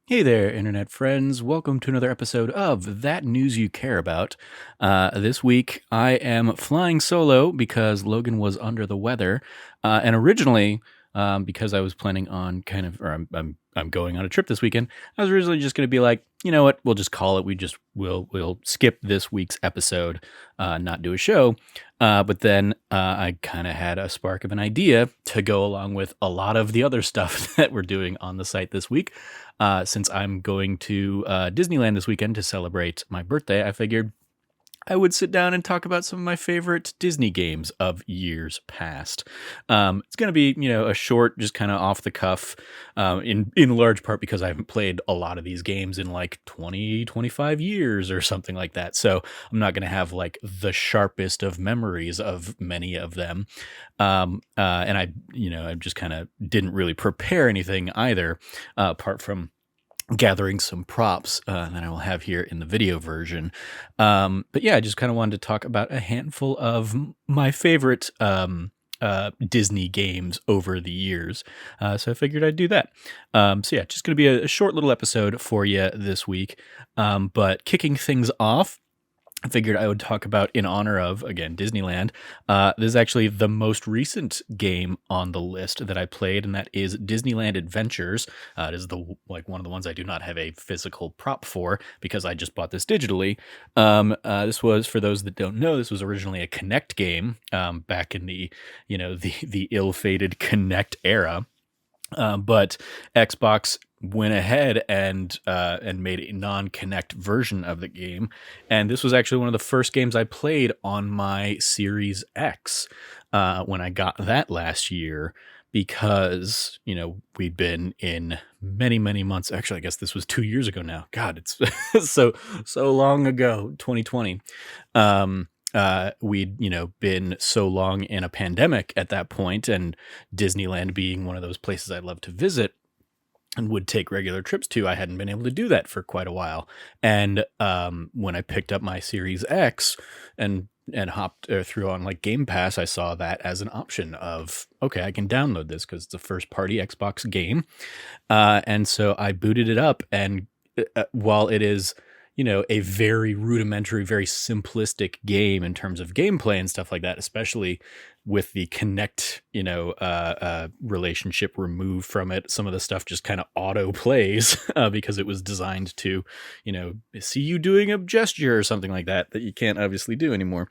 Hey there, internet friends. Welcome to another episode of That News You Care About. This week, I am flying solo because Logan was under the weather. And originally, because I was planning on I'm going on a trip this weekend, I was originally just going to be like, you know what, we'll just call it. We'll skip this week's episode, not do a show. But then I kind of had a spark of an idea to go along with a lot of the other stuff that we're doing on the site this week. Since I'm going to Disneyland this weekend to celebrate my birthday, I figured I would sit down and talk about some of my favorite Disney games of years past. It's going to be, a short, just kind of off the cuff, in large part because I haven't played a lot of these games in like 20, 25 years or something like that. So I'm not going to have like the sharpest of memories of many of them. And I just kind of didn't really prepare anything either, apart from gathering some props that I will have here in the video version. But yeah, I just kind of wanted to talk about a handful of my favorite Disney games over the years. So I figured I'd do that. So yeah, just going to be a short little episode for you this week. But kicking things off, I figured I would talk about, in honor of, again, Disneyland. This is actually the most recent game on the list that I played, and that is Disneyland Adventures. It is one of the ones I do not have a physical prop for because I just bought this digitally. This was, for those that don't know, this was originally a Kinect game back in the ill-fated Kinect era. But Xbox went ahead and made a non-Kinect version of the game, and this was actually one of the first games I played on my Series X when I got that last year, because we'd been in many months. Actually, I guess this was 2 years ago now. God, it's so long ago, 2020. We'd been so long in a pandemic at that point, and Disneyland being one of those places I love to visit and would take regular trips to, I hadn't been able to do that for quite a while. And when I picked up my Series X and hopped through on like Game Pass, I saw that as an option of, okay, I can download this because it's a first party Xbox game. And so I booted it up, and while it is a very rudimentary, very simplistic game in terms of gameplay and stuff like that, especially with the Kinect, relationship removed from it. Some of the stuff just kind of auto plays because it was designed to, see you doing a gesture or something like that you can't obviously do anymore.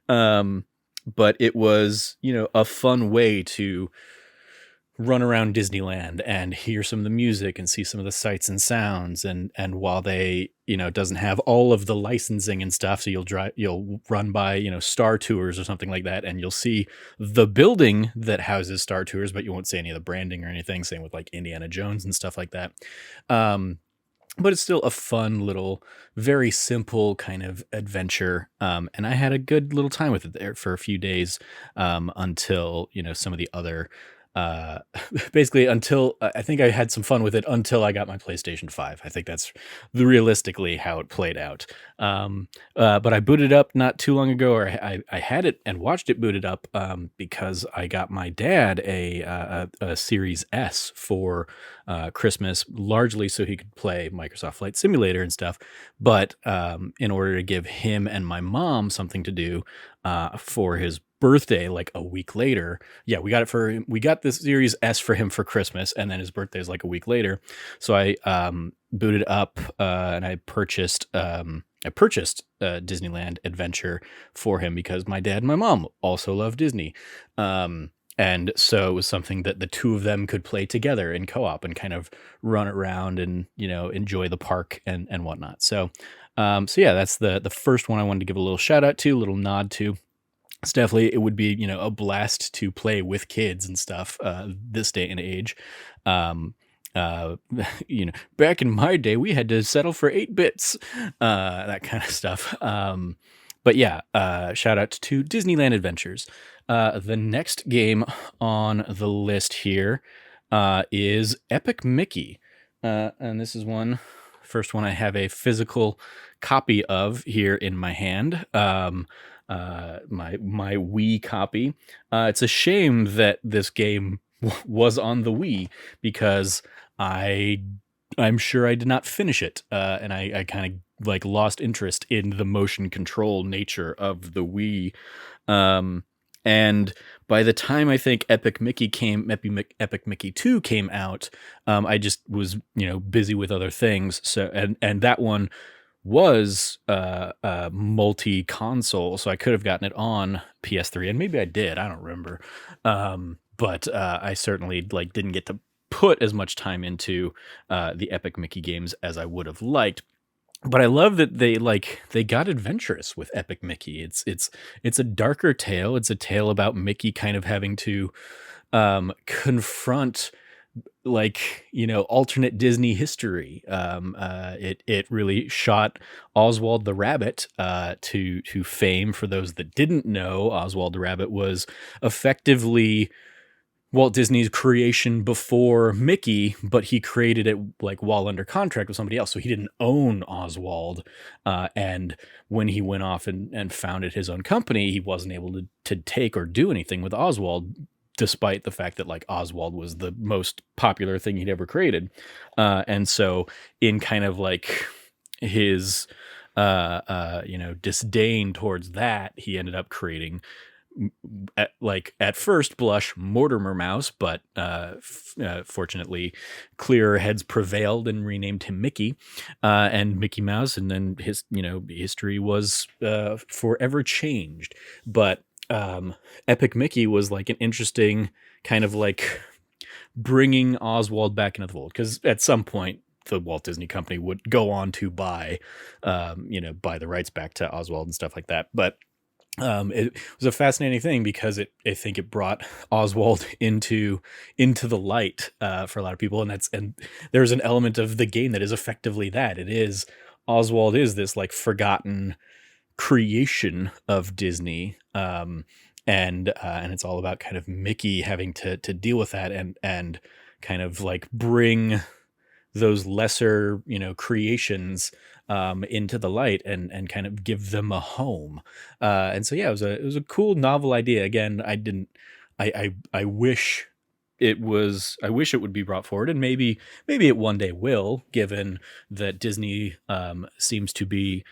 But it was, a fun way to run around Disneyland and hear some of the music and see some of the sights and sounds. And while they, it doesn't have all of the licensing and stuff, so you'll run by, Star Tours or something like that, and you'll see the building that houses Star Tours, but you won't see any of the branding or anything. Same with like Indiana Jones and stuff like that. But it's still a fun little, very simple kind of adventure. And I had a good little time with it there for a few days, until, some of the other, basically until I think I had some fun with it until I got my PlayStation 5. I think that's realistically how it played out. But I booted up not too long ago, or I had it and watched it booted up, because I got my dad a Series S for Christmas, largely so he could play Microsoft Flight Simulator and stuff. But in order to give him and my mom something to do for his birthday, like a week later. Yeah, we got this Series S for him for Christmas, and then his birthday is like a week later. So I booted up and I purchased Disneyland Adventure for him because my dad and my mom also love Disney. And so it was something that the two of them could play together in co-op and kind of run around and, enjoy the park and whatnot. So yeah, that's the first one I wanted to give a little shout out to, a little nod to. It's definitely, it would be, a blast to play with kids and stuff, this day and age. Back in my day, we had to settle for 8 bits, that kind of stuff. But yeah, shout out to Disneyland Adventures. The next game on the list here is Epic Mickey. And this is first one I have a physical copy of here in my hand. My Wii copy. It's a shame that this game was on the Wii because I I'm sure I did not finish it, and I kind of like lost interest in the motion control nature of the Wii. Um, and by the time I think Epic Mickey 2 came out, I just was, busy with other things. So, and that one was multi-console, so I could have gotten it on PS3, and maybe I did. I don't remember. But I certainly like didn't get to put as much time into the Epic Mickey games as I would have liked. But I love that they got adventurous with Epic Mickey. It's a darker tale. It's a tale about Mickey kind of having to confront alternate Disney history. It really shot Oswald the Rabbit to fame. For those that didn't know, Oswald the Rabbit was effectively Walt Disney's creation before Mickey, but he created it like while under contract with somebody else. So he didn't own Oswald. And when he went off and founded his own company, he wasn't able to take or do anything with Oswald, despite the fact that like Oswald was the most popular thing he'd ever created. And so in kind of like his, disdain towards that, he ended up creating at first blush Mortimer Mouse, but fortunately clearer heads prevailed and renamed him Mickey, and Mickey Mouse, and then his history was forever changed. But Epic Mickey was like an interesting kind of like bringing Oswald back into the fold, because at some point the Walt Disney Company would go on to buy the rights back to Oswald and stuff like that. But it was a fascinating thing because I think it brought Oswald into the light for a lot of people, and there's an element of the game that is effectively that. It is Oswald is this like forgotten creation of Disney, and it's all about kind of Mickey having to deal with that and kind of like bring those lesser creations into the light and kind of give them a home. And so yeah, it was a cool novel idea. Again, I wish it would be brought forward, and maybe it one day will, given that Disney seems to be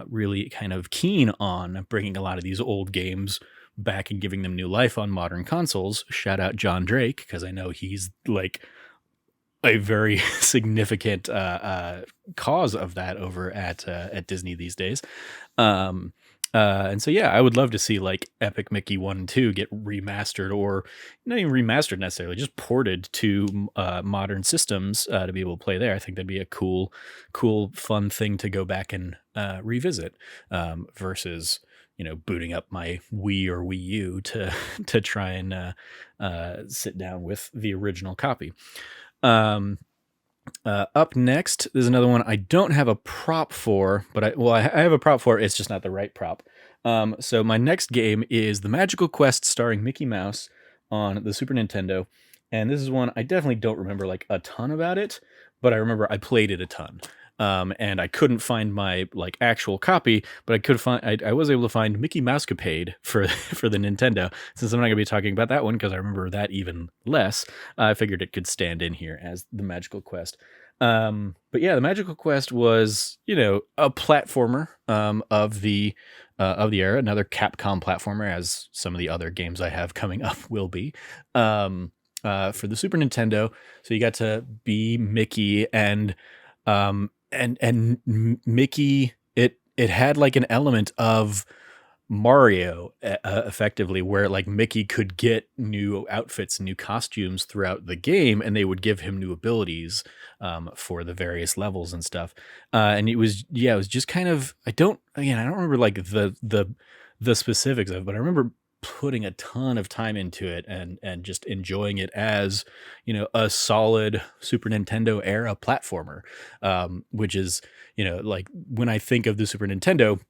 really kind of keen on bringing a lot of these old games back and giving them new life on modern consoles. Shout out John Drake, because I know he's like a very significant cause of that over at Disney these days. And so yeah, I would love to see like Epic Mickey 1 and 2 get remastered, or not even remastered necessarily, just ported to modern systems to be able to play there. I think that'd be a cool fun thing to go back and revisit, versus booting up my Wii or Wii U to try and sit down with the original copy. Up next, there's another one I don't have a prop for, but I have a prop for it. It's just not the right prop. So my next game is The Magical Quest starring Mickey Mouse on the Super Nintendo. And this is one I definitely don't remember like a ton about it, but I remember I played it a ton. And I couldn't find my like actual copy, but I was able to find Mickey Mousecapade for the Nintendo. Since I'm not gonna be talking about that one because I remember that even less, I figured it could stand in here as the Magical Quest. But yeah, the Magical Quest was a platformer of the era, another Capcom platformer, as some of the other games I have coming up will be. For the Super Nintendo, so you got to be Mickey and Mickey, it had like an element of Mario, effectively, where like Mickey could get new outfits, new costumes throughout the game, and they would give him new abilities for the various levels and stuff. And it was just kind of, I don't remember like the specifics of it, but I remember putting a ton of time into it and just enjoying it as a solid Super Nintendo era platformer, which is like when I think of the Super Nintendo,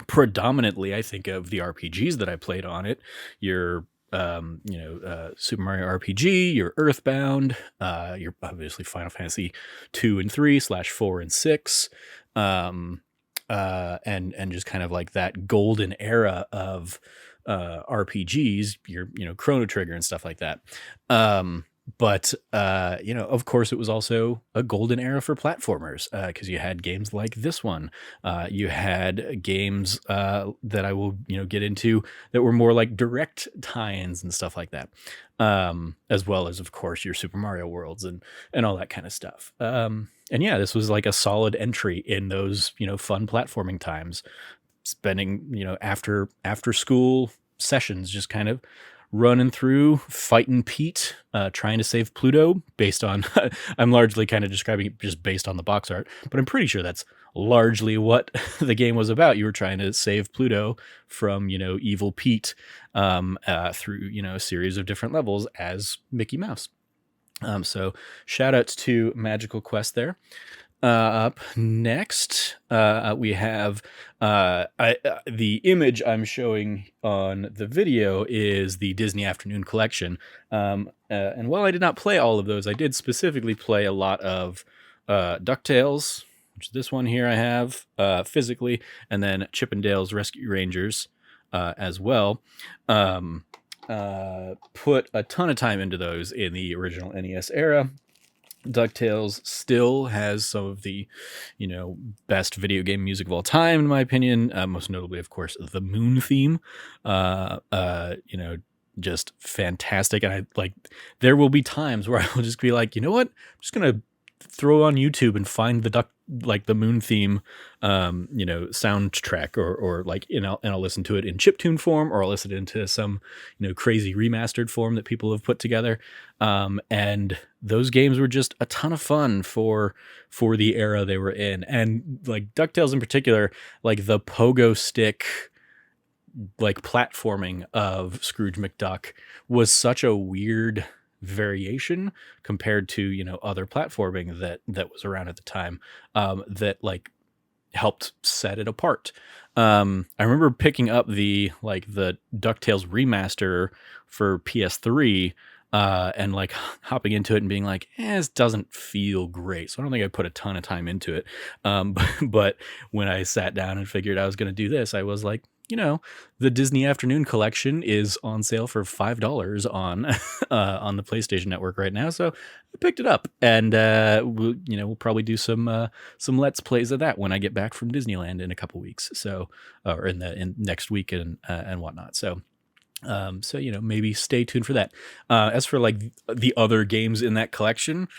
predominantly I think of the RPGs that I played on it. Your Super Mario RPG, your Earthbound, your obviously Final Fantasy 2 and 3 / 4 and 6, and just kind of like that golden era of RPGs, your Chrono Trigger and stuff like that. But of course, it was also a golden era for platformers because you had games like this one. You had games that I will get into that were more like direct tie-ins and stuff like that, as well as of course your Super Mario worlds and all that kind of stuff. And yeah, this was like a solid entry in those fun platforming times, spending after school sessions just kind of running through, fighting Pete, trying to save Pluto based on, I'm largely kind of describing it just based on the box art, but I'm pretty sure that's largely what the game was about. You were trying to save Pluto from, evil Pete through, a series of different levels as Mickey Mouse. So shout outs to Magical Quest there. Up next, we have the image I'm showing on the video is the Disney Afternoon Collection. And while I did not play all of those, I did specifically play a lot of Ducktales, which is this one here I have physically, and then Chip 'n Dale's Rescue Rangers as well. Put a ton of time into those in the original NES era. DuckTales still has some of the, best video game music of all time, in my opinion. Most notably, of course, the Moon theme. Just fantastic. And there will be times where I will just be like, you know what? I'm just gonna throw on YouTube and find the Moon theme, soundtrack, or and I'll listen to it in chiptune form, or I'll listen into some, crazy remastered form that people have put together. And those games were just a ton of fun for the era they were in. And like DuckTales in particular, like the pogo stick, like platforming of Scrooge McDuck was such a weird variation compared to other platforming that was around at the time, that like helped set it apart. I remember picking up the DuckTales remaster for PS3 and like hopping into it and being like, this doesn't feel great. So I don't think I put a ton of time into it. But when I sat down and figured I was going to do this, I was like, the Disney Afternoon Collection is on sale for $5 on on the PlayStation Network right now, so I picked it up, and we'll probably do some Let's Plays of that when I get back from Disneyland in a couple weeks, so or in next week and whatnot. So maybe stay tuned for that. As for like the other games in that collection,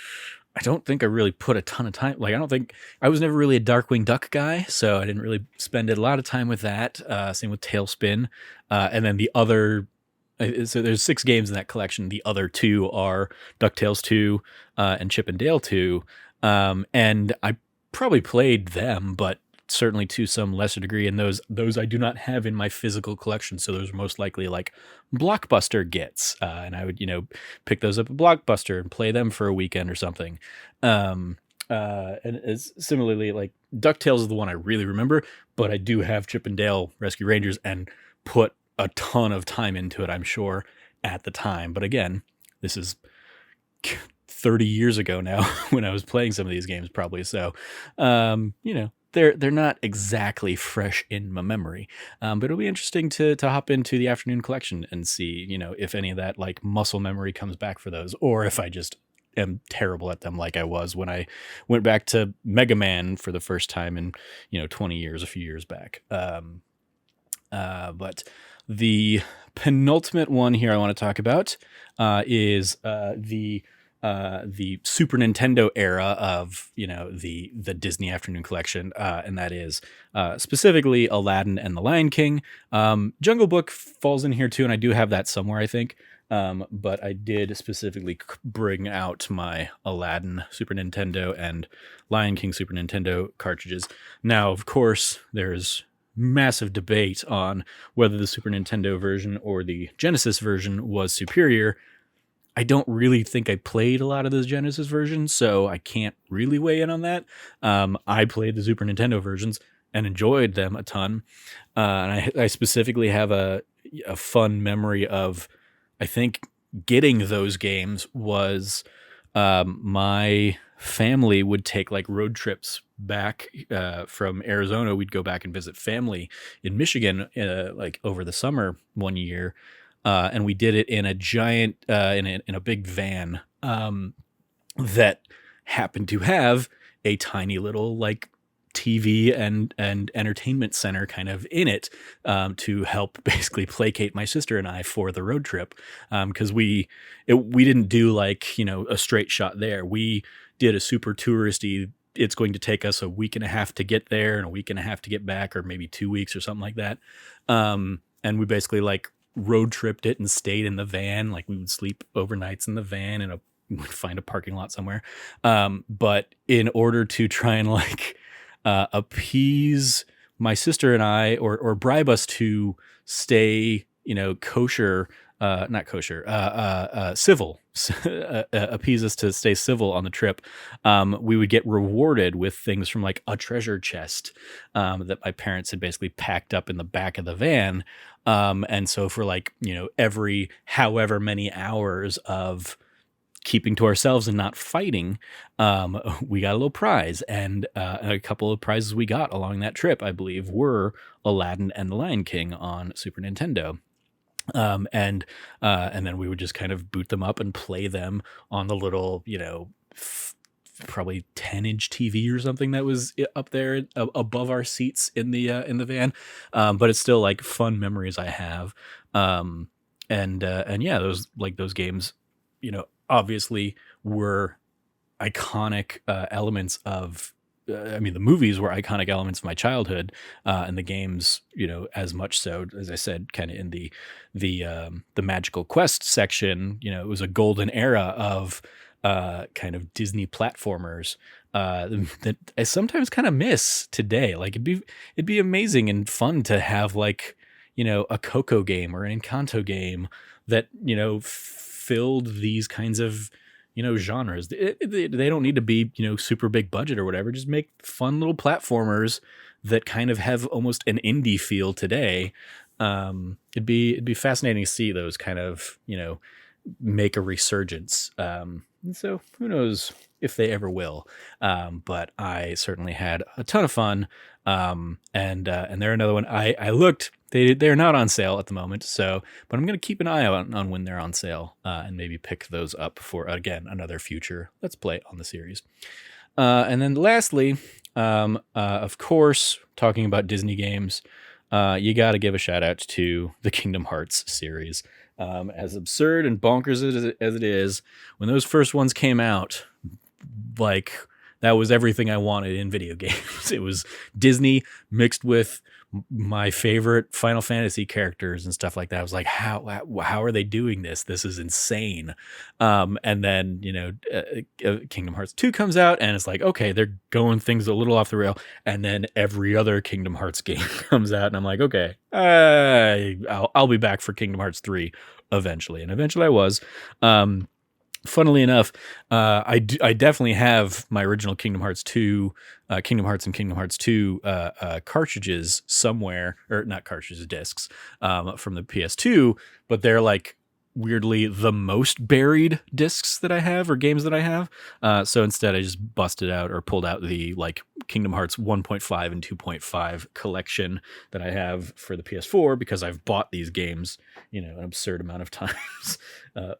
I don't think I really put a ton of time. Like, I was never really a Darkwing Duck guy, so I didn't really spend a lot of time with that. Same with Tailspin. And then the other, so there's 6 games in that collection. The other 2 are DuckTales 2 and Chip 'n Dale 2. And I probably played them, but certainly to some lesser degree. And those I do not have in my physical collection. So those are most likely like Blockbuster gets. And I would, pick those up at Blockbuster and play them for a weekend or something. And it's similarly, like DuckTales is the one I really remember, but I do have Chip 'n Dale Rescue Rangers and put a ton of time into it, I'm sure, at the time. But again, this is 30 years ago now when I was playing some of these games, probably. So, they're not exactly fresh in my memory, but it'll be interesting to hop into the Afternoon Collection and see, if any of that like muscle memory comes back for those, or if I just am terrible at them like I was when I went back to Mega Man for the first time in 20 years, a few years back. But the penultimate one here I want to talk about is the Super Nintendo era of the Disney Afternoon Collection, and that is specifically Aladdin and the Lion King. Jungle Book falls in here too, and I do have that somewhere, I think. But I did specifically bring out my Aladdin Super Nintendo and Lion King Super Nintendo cartridges. Now, of course, there's massive debate on whether the Super Nintendo version or the Genesis version was superior. I don't really think I played a lot of the Genesis versions, so I can't really weigh in on that. I played the Super Nintendo versions and enjoyed them a ton. And I specifically have a fun memory of, I think, getting those games was my family would take like road trips back from Arizona. We'd go back and visit family in Michigan like over the summer one year. And we did it in a giant, in a big van, that happened to have a tiny little like TV and entertainment center kind of in it, to help basically placate my sister and I for the road trip, because we didn't do like a straight shot there. We did a super touristy. It's going to take us a week and a half to get there and a week and a half to get back, or maybe 2 weeks or something like that. And we basically like road tripped it and stayed in the van. Like we would sleep overnights in the van and we'd find a parking lot somewhere. But in order to try and like appease my sister and I, or bribe us to stay, kosher, not kosher, civil, appease us to stay civil on the trip, we would get rewarded with things from like a treasure chest that my parents had basically packed up in the back of the van. And so for like, every however many hours of keeping to ourselves and not fighting, we got a little prize. And a couple of prizes we got along that trip, I believe, were Aladdin and the Lion King on Super Nintendo. And then we would just kind of boot them up and play them on the little, probably 10-inch TV or something that was up there above our seats in the van. But it's still like fun memories I have. And yeah, those games, obviously were iconic elements of, the movies were iconic elements of my childhood, and the games, as much so, as I said, kind of in the Magical Quest section, it was a golden era of kind of Disney platformers that I sometimes kind of miss today. Like it'd be amazing and fun to have like, a Coco game or an Encanto game that, filled these kinds of genres. They don't need to be super big budget or whatever. Just make fun little platformers that kind of have almost an indie feel today. It'd be fascinating to see those kind of make a resurgence. And so who knows if they ever will. But I certainly had a ton of fun. And they're another one. I looked. They're not on sale at the moment, but I'm going to keep an eye on when they're on sale, and maybe pick those up for, again, another future Let's Play on the series. And then lastly, of course, talking about Disney games, you got to give a shout out to the Kingdom Hearts series. As absurd and bonkers as it is, when those first ones came out, like, that was everything I wanted in video games. It was Disney mixed with my favorite Final Fantasy characters and stuff like that. I was like, how are they doing this? This is insane. And then, Kingdom Hearts 2 comes out and it's like, okay, they're going things a little off the rail. And then every other Kingdom Hearts game comes out and I'm like, okay, I'll be back for Kingdom Hearts 3 eventually. And eventually I was. Funnily enough, I definitely have my original Kingdom Hearts 2, Kingdom Hearts and Kingdom Hearts 2 cartridges somewhere, or not cartridges, discs, from the PS2, but they're like weirdly the most buried discs that I have, or games that I have. So instead I just busted out or pulled out the like Kingdom Hearts 1.5 and 2.5 collection that I have for the PS4, because I've bought these games, an absurd amount of times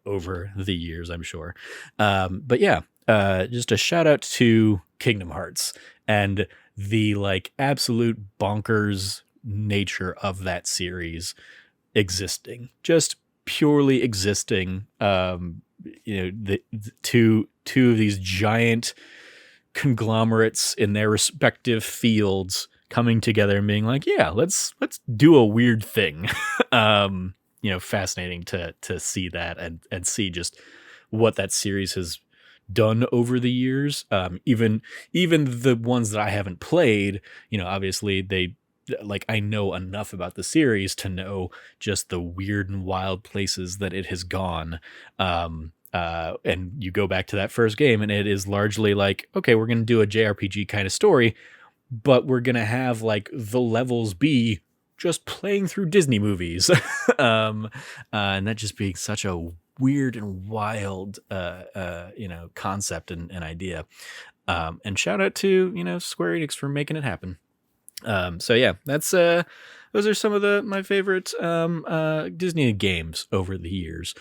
over the years, I'm sure. But yeah, just a shout out to Kingdom Hearts and the like absolute bonkers nature of that series existing, just purely existing. The two of these giant conglomerates in their respective fields coming together and being like, yeah, let's do a weird thing. Fascinating to see that and see just what that series has done over the years. Even the ones that I haven't played, obviously I know enough about the series to know just the weird and wild places that it has gone. And you go back to that first game and it is largely like, okay, we're going to do a JRPG kind of story, but we're going to have like the levels be just playing through Disney movies. And that just being such a weird and wild, concept and idea. And shout out to, Square Enix for making it happen. So yeah, that's those are some of my favorite Disney games over the years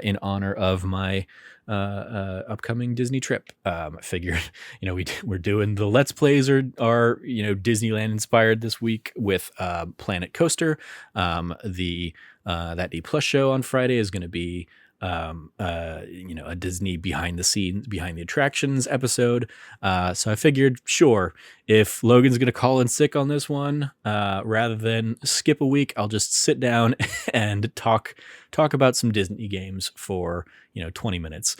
in honor of my upcoming Disney trip. I figured, we're doing the Let's Plays are Disneyland inspired this week with Planet Coaster. The That D Plus show on Friday is going to be a Disney behind the scenes, behind the attractions episode. So I figured, sure, if Logan's going to call in sick on this one, rather than skip a week, I'll just sit down and talk about some Disney games for 20 minutes.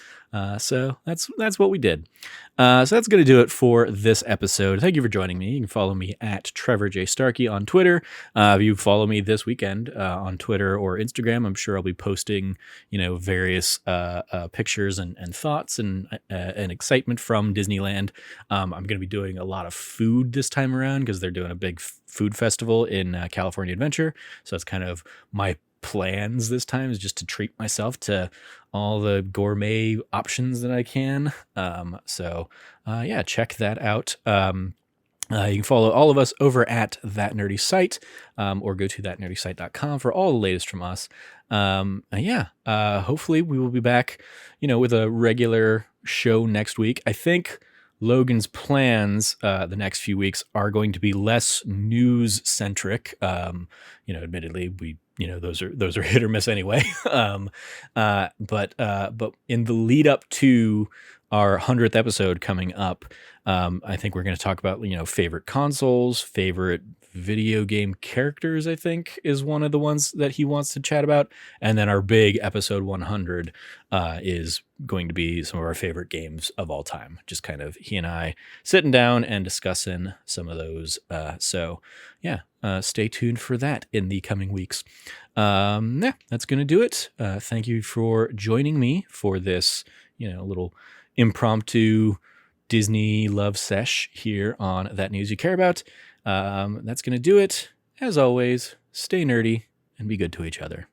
So that's what we did. So that's going to do it for this episode. Thank you for joining me. You can follow me at Trevor J. Starkey on Twitter. If you follow me this weekend on Twitter or Instagram, I'm sure I'll be posting various pictures and thoughts and excitement from Disneyland. I'm going to be doing a lot of food this time around because they're doing a big food festival in California Adventure. So that's kind of my plans this time, is just to treat myself to all the gourmet options that I can. Yeah, check that out. You can follow all of us over at That Nerdy Site, or go to thatnerdysite.com for all the latest from us. Hopefully we will be back, with a regular show next week. I think Logan's plans the next few weeks are going to be less news centric. Admittedly, those are hit or miss anyway. But in the lead up to our 100th episode coming up, I think we're going to talk about favorite consoles, favorite video game characters. I think is one of the ones that he wants to chat about, and then our big episode 100 is going to be some of our favorite games of all time. Just kind of he and I sitting down and discussing some of those. Stay tuned for that in the coming weeks. That's going to do it. Thank you for joining me for this, little impromptu Disney love sesh here on That News You Care About. That's going to do it. As always, stay nerdy and be good to each other.